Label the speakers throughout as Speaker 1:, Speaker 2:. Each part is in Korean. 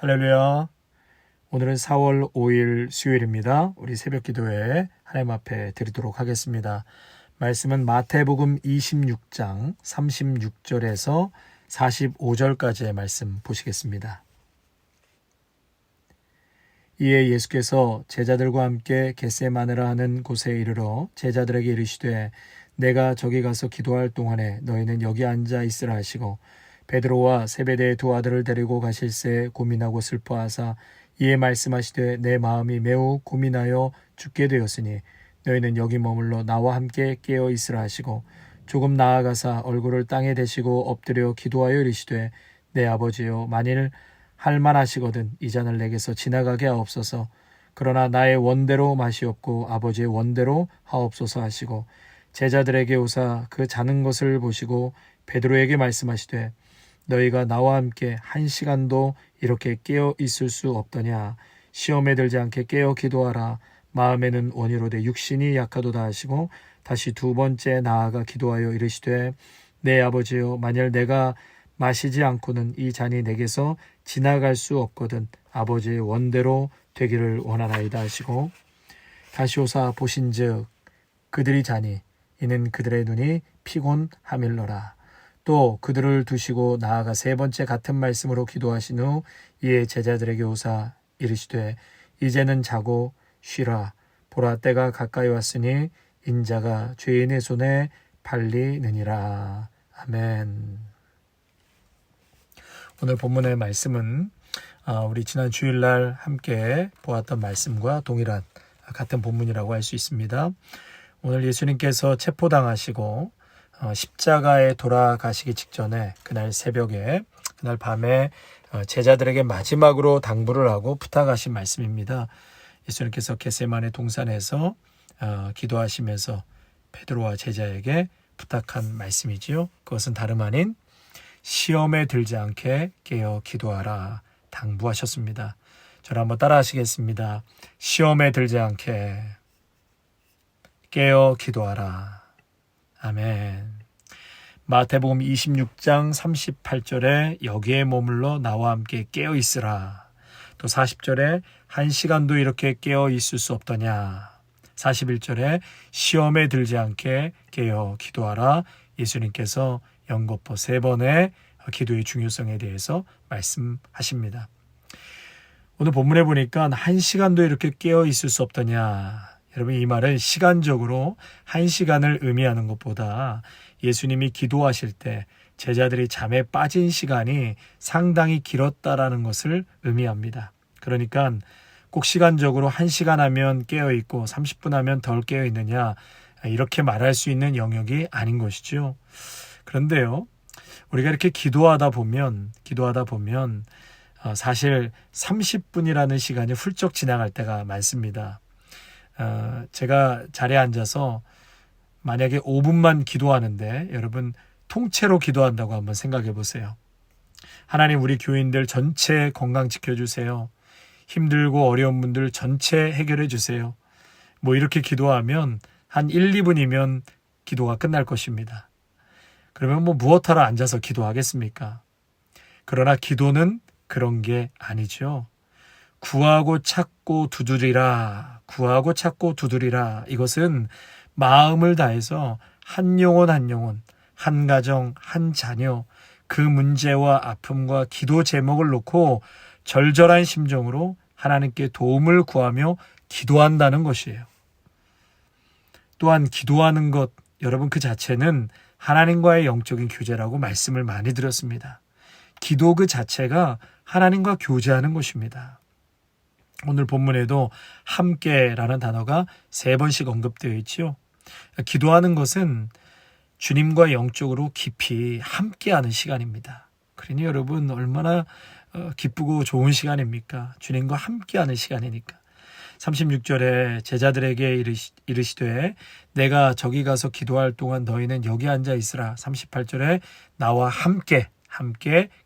Speaker 1: 할렐루야. 오늘은 4월 5일 수요일입니다. 우리 새벽 기도회 하나님 앞에 드리도록 하겠습니다. 말씀은 마태복음 26장 36절에서 45절까지의 말씀 보시겠습니다. 이에 예수께서 제자들과 함께 겟세마네라 하는 곳에 이르러 제자들에게 이르시되 내가 저기 가서 기도할 동안에 너희는 여기 앉아 있으라 하시고 베드로와 세베대의 두 아들을 데리고 가실새 고민하고 슬퍼하사 이에 말씀하시되 내 마음이 매우 고민하여 죽게 되었으니 너희는 여기 머물러 나와 함께 깨어 있으라 하시고 조금 나아가사 얼굴을 땅에 대시고 엎드려 기도하여 이르시되 내 아버지여 만일 할만하시거든 이 잔을 내게서 지나가게 하옵소서. 그러나 나의 원대로 마시옵고 아버지의 원대로 하옵소서 하시고 제자들에게 오사 그 자는 것을 보시고 베드로에게 말씀하시되 너희가 나와 함께 1시간도 이렇게 깨어 있을 수 없더냐. 시험에 들지 않게 깨어 기도하라. 마음에는 원이로되 육신이 약하도다 하시고 다시 두 번째 나아가 기도하여 이르시되 내 아버지여 만일 내가 마시지 않고는 이 잔이 내게서 지나갈 수 없거든 아버지의 원대로 되기를 원하나이다 하시고 다시 오사 보신즉 그들이 자니 이는 그들의 눈이 피곤함일러라. 또 그들을 두시고 나아가 세 번째 같은 말씀으로 기도하신 후 이에 제자들에게 오사 이르시되 이제는 자고 쉬라. 보라 때가 가까이 왔으니 인자가 죄인의 손에 팔리느니라. 아멘. 오늘 본문의 말씀은 우리 지난 주일날 함께 보았던 말씀과 동일한 같은 본문이라고 할 수 있습니다. 오늘 예수님께서 체포당하시고 십자가에 돌아가시기 직전에 그날 새벽에 그날 밤에 제자들에게 마지막으로 당부를 하고 부탁하신 말씀입니다. 예수님께서 겟세마네 동산에서 기도하시면서 베드로와 제자에게 부탁한 말씀이지요. 그것은 다름 아닌 시험에 들지 않게 깨어 기도하라 당부하셨습니다. 저를 한번 따라 하시겠습니다. 시험에 들지 않게 깨어 기도하라. 아멘. 마태복음 26장 38절에 여기에 머물러 나와 함께 깨어 있으라. 또 40절에 1시간도 이렇게 깨어 있을 수 없더냐. 41절에 시험에 들지 않게 깨어 기도하라. 예수님께서 연거푸 3번의 기도의 중요성에 대해서 말씀하십니다. 오늘 본문에 보니까 1시간도 이렇게 깨어 있을 수 없더냐. 여러분 이 말은 시간적으로 1시간을 의미하는 것보다 예수님이 기도하실 때 제자들이 잠에 빠진 시간이 상당히 길었다라는 것을 의미합니다. 그러니까 꼭 시간적으로 1시간 하면 깨어있고 30분 하면 덜 깨어있느냐 이렇게 말할 수 있는 영역이 아닌 것이죠. 그런데요, 우리가 이렇게 기도하다 보면 사실 30분이라는 시간이 훌쩍 지나갈 때가 많습니다. 제가 자리에 앉아서 만약에 5분만 기도하는데 여러분 통째로 기도한다고 한번 생각해 보세요. 하나님 우리 교인들 전체 건강 지켜주세요. 힘들고 어려운 분들 전체 해결해 주세요. 뭐 이렇게 기도하면 한 1, 2분이면 기도가 끝날 것입니다. 그러면 뭐 무엇하러 앉아서 기도하겠습니까? 그러나 기도는 그런 게 아니죠. 구하고 찾고 두드리라. 구하고 찾고 두드리라. 이것은 마음을 다해서 한 영혼 한 영혼, 한 가정, 한 자녀, 그 문제와 아픔과 기도 제목을 놓고 절절한 심정으로 하나님께 도움을 구하며 기도한다는 것이에요. 또한 기도하는 것, 여러분 그 자체는 하나님과의 영적인 교제라고 말씀을 많이 드렸습니다. 기도 그 자체가 하나님과 교제하는 것입니다. 오늘 본문에도 함께라는 단어가 3번씩 언급되어 있지요. 기도하는 것은 주님과 영적으로 깊이 함께하는 시간입니다. 그러니 여러분 얼마나 기쁘고 좋은 시간입니까? 주님과 함께하는 시간이니까. 36절에 제자들에게 이르시되 내가 저기 가서 기도할 동안 너희는 여기 앉아 있으라. 38절에 나와 함께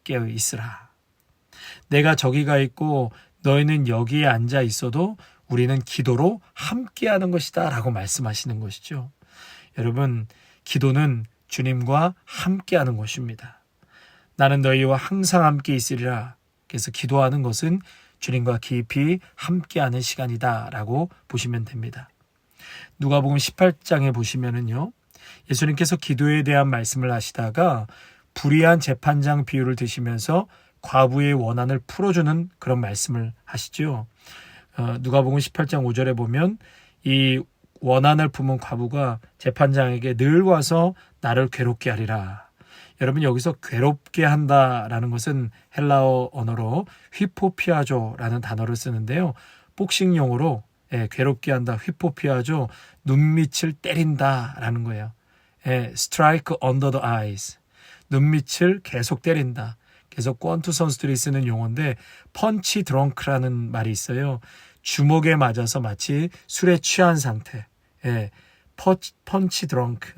Speaker 1: 깨어 있으라. 내가 저기 가 있고 너희는 여기에 앉아 있어도 우리는 기도로 함께하는 것이다 라고 말씀하시는 것이죠. 여러분 기도는 주님과 함께하는 것입니다. 나는 너희와 항상 함께 있으리라. 그래서 기도하는 것은 주님과 깊이 함께하는 시간이다라고 보시면 됩니다. 누가복음 18장에 보시면은요, 예수님께서 기도에 대한 말씀을 하시다가 불의한 재판장 비유를 드시면서 과부의 원한을 풀어주는 그런 말씀을 하시죠. 누가복음 18장 5절에 보면 이 원한을 품은 과부가 재판장에게 늘 와서 나를 괴롭게 하리라. 여러분, 여기서 괴롭게 한다라는 것은 헬라어 언어로 휘포피아조라는 단어를 쓰는데요. 복싱 용어로 괴롭게 한다, 휘포피아조, 눈밑을 때린다라는 거예요. strike under the eyes, 눈밑을 계속 때린다. 그래서 권투 선수들이 쓰는 용어인데 펀치 드렁크라는 말이 있어요. 주먹에 맞아서 마치 술에 취한 상태. 펀치 드렁크.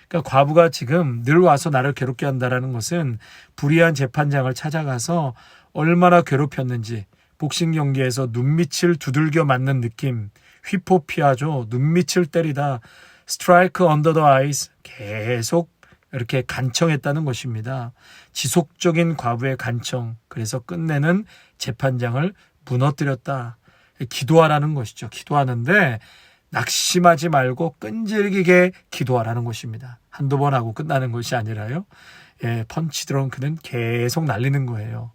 Speaker 1: 그러니까 과부가 지금 늘 와서 나를 괴롭게 한다라는 것은 불의한 재판장을 찾아가서 얼마나 괴롭혔는지, 복싱 경기에서 눈밑을 두들겨 맞는 느낌, 휘포피아죠. 눈밑을 때리다, 스트라이크 언더 더 아이스, 계속 이렇게 간청했다는 것입니다. 지속적인 과부의 간청, 그래서 끝내는 재판장을 무너뜨렸다. 기도하라는 것이죠. 기도하는데 낙심하지 말고 끈질기게 기도하라는 것입니다. 한두 번 하고 끝나는 것이 아니라요. 펀치 드렁크는 계속 날리는 거예요.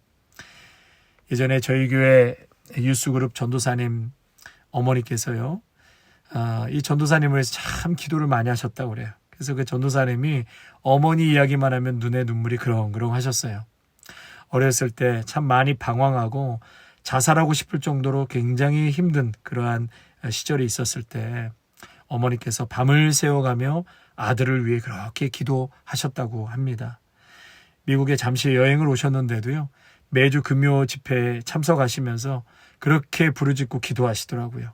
Speaker 1: 예전에 저희 교회 유스그룹 전도사님 어머니께서요, 이 전도사님을 위해서 참 기도를 많이 하셨다고 그래요. 그래서 그 전도사님이 어머니 이야기만 하면 눈에 눈물이 그렁그렁 하셨어요. 어렸을 때 참 많이 방황하고 자살하고 싶을 정도로 굉장히 힘든 그러한 시절이 있었을 때 어머니께서 밤을 새워가며 아들을 위해 그렇게 기도하셨다고 합니다. 미국에 잠시 여행을 오셨는데도요, 매주 금요 집회에 참석하시면서 그렇게 부르짖고 기도하시더라고요.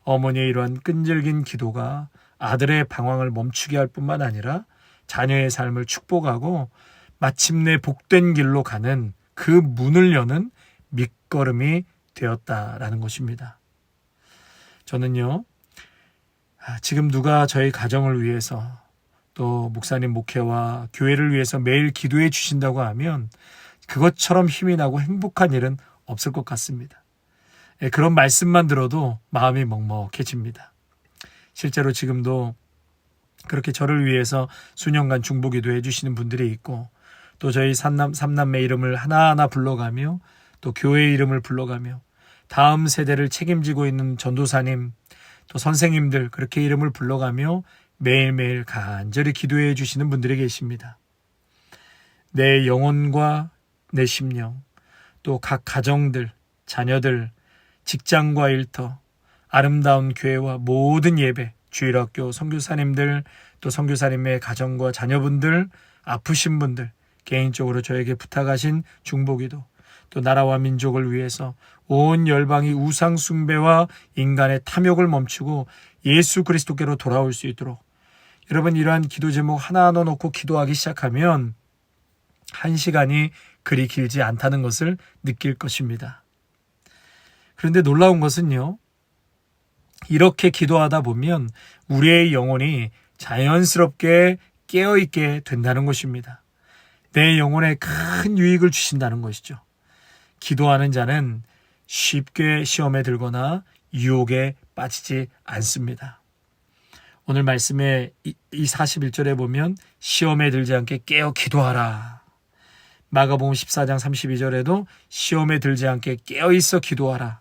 Speaker 1: 어머니의 이러한 끈질긴 기도가 아들의 방황을 멈추게 할 뿐만 아니라 자녀의 삶을 축복하고 마침내 복된 길로 가는 그 문을 여는 밑거름이 되었다라는 것입니다. 저는요, 지금 누가 저희 가정을 위해서 또 목사님 목회와 교회를 위해서 매일 기도해 주신다고 하면 그것처럼 힘이 나고 행복한 일은 없을 것 같습니다. 그런 말씀만 들어도 마음이 먹먹해집니다. 실제로 지금도 그렇게 저를 위해서 수년간 중보기도 해주시는 분들이 있고, 또 저희 삼남매 이름을 하나하나 불러가며 또 교회 이름을 불러가며 다음 세대를 책임지고 있는 전도사님, 또 선생님들 그렇게 이름을 불러가며 매일매일 간절히 기도해 주시는 분들이 계십니다. 내 영혼과 내 심령, 또 각 가정들, 자녀들, 직장과 일터, 아름다운 교회와 모든 예배, 주일학교 선교사님들, 또 선교사님의 가정과 자녀분들, 아프신 분들, 개인적으로 저에게 부탁하신 중보기도, 또 나라와 민족을 위해서 온 열방이 우상 숭배와 인간의 탐욕을 멈추고 예수 그리스도께로 돌아올 수 있도록, 여러분, 이러한 기도 제목 하나하나 놓고 기도하기 시작하면 1시간이 그리 길지 않다는 것을 느낄 것입니다. 그런데 놀라운 것은요, 이렇게 기도하다 보면 우리의 영혼이 자연스럽게 깨어있게 된다는 것입니다. 내 영혼에 큰 유익을 주신다는 것이죠. 기도하는 자는 쉽게 시험에 들거나 유혹에 빠지지 않습니다. 오늘 말씀에 이 41절에 보면 시험에 들지 않게 깨어 기도하라. 마가복음 14장 32절에도 시험에 들지 않게 깨어있어 기도하라.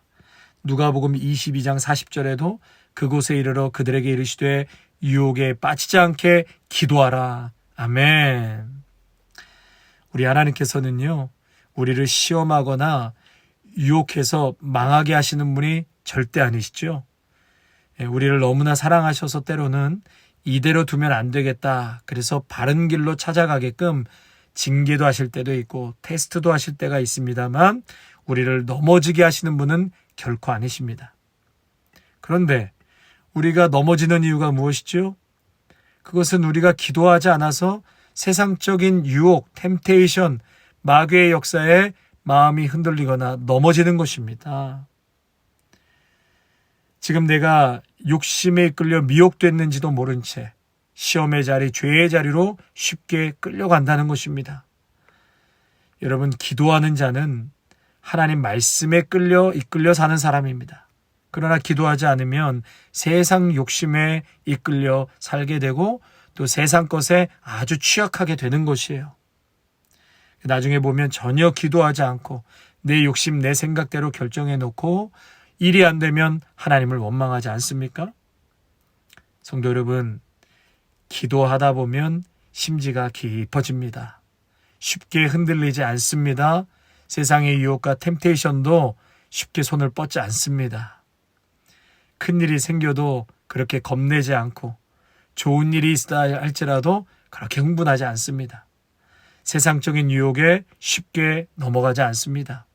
Speaker 1: 누가복음 22장 40절에도 그곳에 이르러 그들에게 이르시되 유혹에 빠지지 않게 기도하라. 아멘. 우리 하나님께서는요, 우리를 시험하거나 유혹해서 망하게 하시는 분이 절대 아니시죠. 우리를 너무나 사랑하셔서 때로는 이대로 두면 안 되겠다, 그래서 바른 길로 찾아가게끔 징계도 하실 때도 있고 테스트도 하실 때가 있습니다만 우리를 넘어지게 하시는 분은 결코 아니십니다. 그런데 우리가 넘어지는 이유가 무엇이죠? 그것은 우리가 기도하지 않아서 세상적인 유혹, 템테이션, 마귀의 역사에 마음이 흔들리거나 넘어지는 것입니다. 지금 내가 욕심에 이끌려 미혹됐는지도 모른 채 시험의 자리, 죄의 자리로 쉽게 끌려간다는 것입니다. 여러분, 기도하는 자는 하나님 말씀에 이끌려 사는 사람입니다. 그러나 기도하지 않으면 세상 욕심에 이끌려 살게 되고 또 세상 것에 아주 취약하게 되는 것이에요. 나중에 보면 전혀 기도하지 않고 내 욕심, 내 생각대로 결정해 놓고 일이 안 되면 하나님을 원망하지 않습니까? 성도 여러분, 기도하다 보면 심지가 깊어집니다. 쉽게 흔들리지 않습니다. 세상의 유혹과 템테이션도 쉽게 손을 뻗지 않습니다. 큰일이 생겨도 그렇게 겁내지 않고 좋은 일이 있다 할지라도 그렇게 흥분하지 않습니다. 세상적인 유혹에 쉽게 넘어가지 않습니다.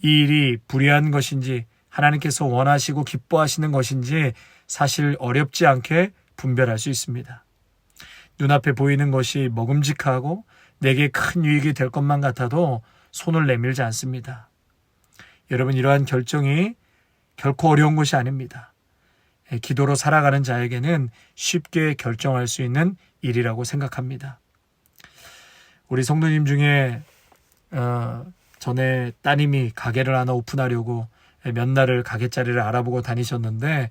Speaker 1: 이 일이 불의한 것인지 하나님께서 원하시고 기뻐하시는 것인지 사실 어렵지 않게 분별할 수 있습니다. 눈앞에 보이는 것이 먹음직하고 내게 큰 유익이 될 것만 같아도 손을 내밀지 않습니다. 여러분, 이러한 결정이 결코 어려운 것이 아닙니다. 기도로 살아가는 자에게는 쉽게 결정할 수 있는 일이라고 생각합니다. 우리 성도님 중에 전에 따님이 가게를 하나 오픈하려고 몇 날을 가게 자리를 알아보고 다니셨는데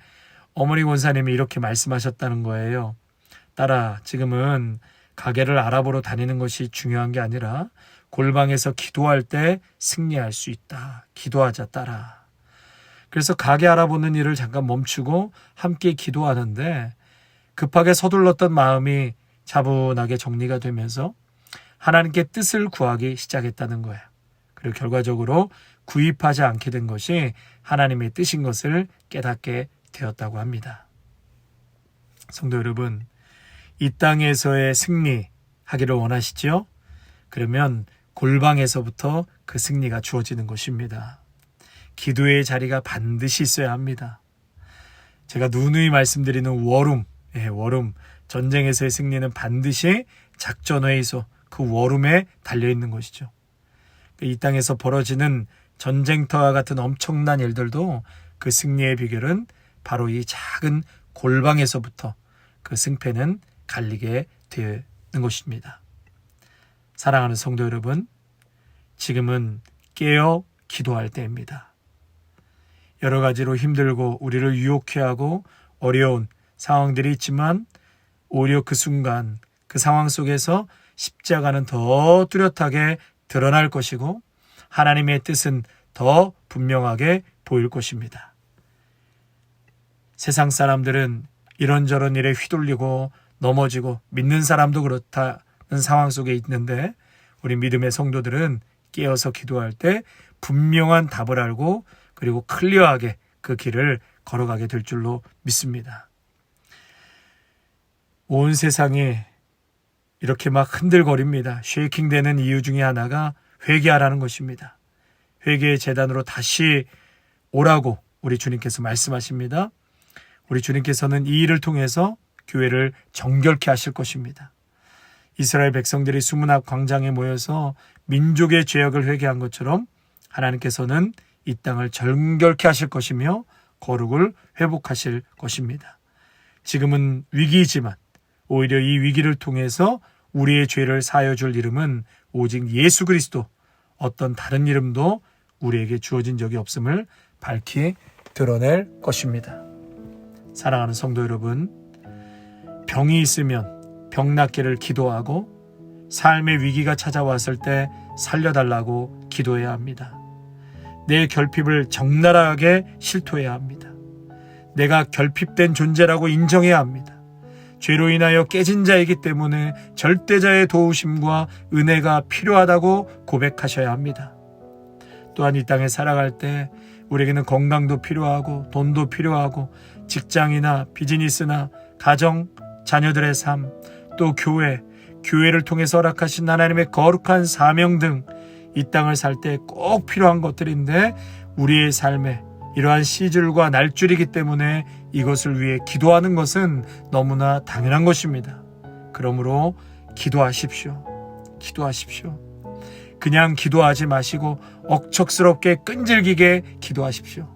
Speaker 1: 어머니 권사님이 이렇게 말씀하셨다는 거예요. 딸아, 지금은 가게를 알아보러 다니는 것이 중요한 게 아니라 골방에서 기도할 때 승리할 수 있다. 기도하자, 딸아. 그래서 가게 알아보는 일을 잠깐 멈추고 함께 기도하는데 급하게 서둘렀던 마음이 차분하게 정리가 되면서 하나님께 뜻을 구하기 시작했다는 거예요. 그리고 결과적으로 구입하지 않게 된 것이 하나님의 뜻인 것을 깨닫게 되었다고 합니다. 성도 여러분, 이 땅에서의 승리하기를 원하시죠? 그러면 골방에서부터 그 승리가 주어지는 것입니다. 기도의 자리가 반드시 있어야 합니다. 제가 누누이 말씀드리는 워룸, 전쟁에서의 승리는 반드시 작전회의소, 그 워룸에 달려있는 것이죠. 이 땅에서 벌어지는 전쟁터와 같은 엄청난 일들도 그 승리의 비결은 바로 이 작은 골방에서부터 그 승패는 갈리게 되는 것입니다. 사랑하는 성도 여러분, 지금은 깨어 기도할 때입니다. 여러 가지로 힘들고 우리를 유혹해 하고 어려운 상황들이 있지만 오히려 그 순간 그 상황 속에서 십자가는 더 뚜렷하게 드러날 것이고 하나님의 뜻은 더 분명하게 보일 것입니다. 세상 사람들은 이런저런 일에 휘둘리고 넘어지고 믿는 사람도 그렇다는 상황 속에 있는데 우리 믿음의 성도들은 깨어서 기도할 때 분명한 답을 알고 그리고 클리어하게 그 길을 걸어가게 될 줄로 믿습니다. 온 세상이 이렇게 막 흔들거립니다. 쉐이킹되는 이유 중에 하나가 회개하라는 것입니다. 회개의 제단으로 다시 오라고 우리 주님께서 말씀하십니다. 우리 주님께서는 이 일을 통해서 교회를 정결케 하실 것입니다. 이스라엘 백성들이 수문 앞 광장에 모여서 민족의 죄악을 회개한 것처럼 하나님께서는 이 땅을 정결케 하실 것이며 거룩을 회복하실 것입니다. 지금은 위기이지만 오히려 이 위기를 통해서 우리의 죄를 사여줄 이름은 오직 예수 그리스도, 어떤 다른 이름도 우리에게 주어진 적이 없음을 밝히 드러낼 것입니다. 사랑하는 성도 여러분, 병이 있으면 병 낫기를 기도하고 삶의 위기가 찾아왔을 때 살려달라고 기도해야 합니다. 내 결핍을 적나라하게 실토해야 합니다. 내가 결핍된 존재라고 인정해야 합니다. 죄로 인하여 깨진 자이기 때문에 절대자의 도우심과 은혜가 필요하다고 고백하셔야 합니다. 또한 이 땅에 살아갈 때 우리에게는 건강도 필요하고 돈도 필요하고 직장이나 비즈니스나 가정, 자녀들의 삶, 또 교회를 통해서 허락하신 하나님의 거룩한 사명 등 이 땅을 살 때 꼭 필요한 것들인데 우리의 삶에 이러한 시줄과 날줄이기 때문에 이것을 위해 기도하는 것은 너무나 당연한 것입니다. 그러므로 기도하십시오. 기도하십시오. 그냥 기도하지 마시고 억척스럽게 끈질기게 기도하십시오.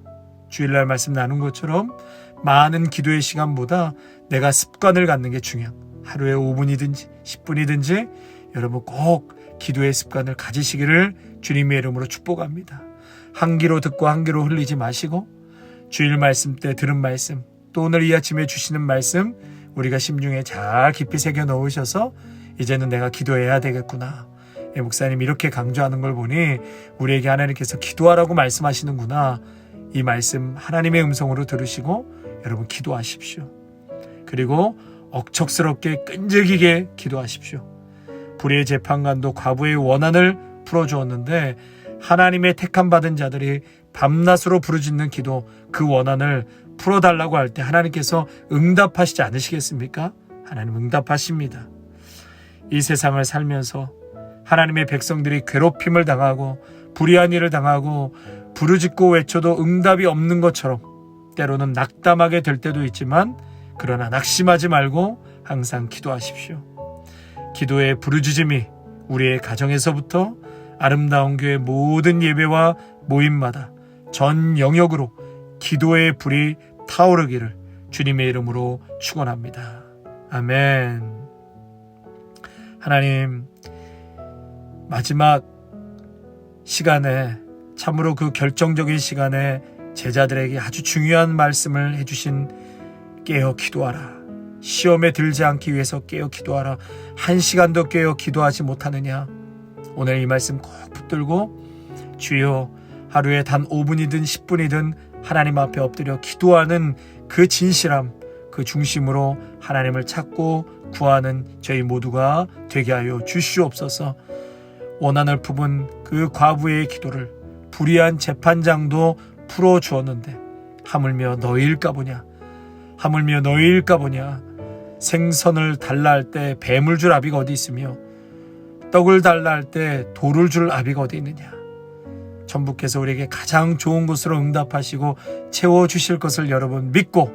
Speaker 1: 주일날 말씀 나눈 것처럼 많은 기도의 시간보다 내가 습관을 갖는 게 중요해요. 하루에 5분이든지 10분이든지 여러분 꼭 기도의 습관을 가지시기를 주님의 이름으로 축복합니다. 한 귀로 듣고 한 귀로 흘리지 마시고 주일 말씀 때 들은 말씀, 또 오늘 이 아침에 주시는 말씀 우리가 심중에 잘 깊이 새겨 넣으셔서 이제는 내가 기도해야 되겠구나. 목사님 이렇게 강조하는 걸 보니 우리에게 하나님께서 기도하라고 말씀하시는구나. 이 말씀 하나님의 음성으로 들으시고 여러분 기도하십시오. 그리고 억척스럽게 끈질기게 기도하십시오. 불의의 재판관도 과부의 원한을 풀어주었는데 하나님의 택함받은 자들이 밤낮으로 부르짖는 기도, 그 원한을 풀어달라고 할 때 하나님께서 응답하시지 않으시겠습니까? 하나님 응답하십니다. 이 세상을 살면서 하나님의 백성들이 괴롭힘을 당하고 불의한 일을 당하고 부르짖고 외쳐도 응답이 없는 것처럼 때로는 낙담하게 될 때도 있지만 그러나 낙심하지 말고 항상 기도하십시오. 기도의 부르짖음이 우리의 가정에서부터 아름다운 교회 모든 예배와 모임마다 전 영역으로 기도의 불이 타오르기를 주님의 이름으로 축원합니다. 아멘. 하나님, 마지막 시간에 참으로 그 결정적인 시간에 제자들에게 아주 중요한 말씀을 해주신 깨어 기도하라. 시험에 들지 않기 위해서 깨어 기도하라. 1시간도 깨어 기도하지 못하느냐. 오늘 이 말씀 꼭 붙들고 주여 하루에 단 5분이든 10분이든 하나님 앞에 엎드려 기도하는 그 진실함, 그 중심으로 하나님을 찾고 구하는 저희 모두가 되게 하여 주시옵소서. 원한을 품은 그 과부의 기도를 불의한 재판장도 풀어주었는데 하물며 너희일까 보냐. 하물며 너희일까 보냐. 생선을 달라 할 때 뱀을 줄 아비가 어디 있으며 떡을 달라 할 때 돌을 줄 아비가 어디 있느냐. 천부께서 우리에게 가장 좋은 것으로 응답하시고 채워주실 것을 여러분 믿고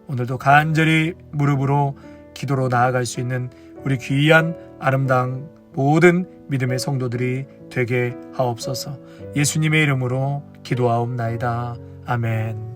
Speaker 1: 오늘도 간절히 무릎으로 기도로 나아갈 수 있는 우리 귀한 아름다운 모든 믿음의 성도들이 되게 하옵소서. 예수님의 이름으로 기도하옵나이다. 아멘.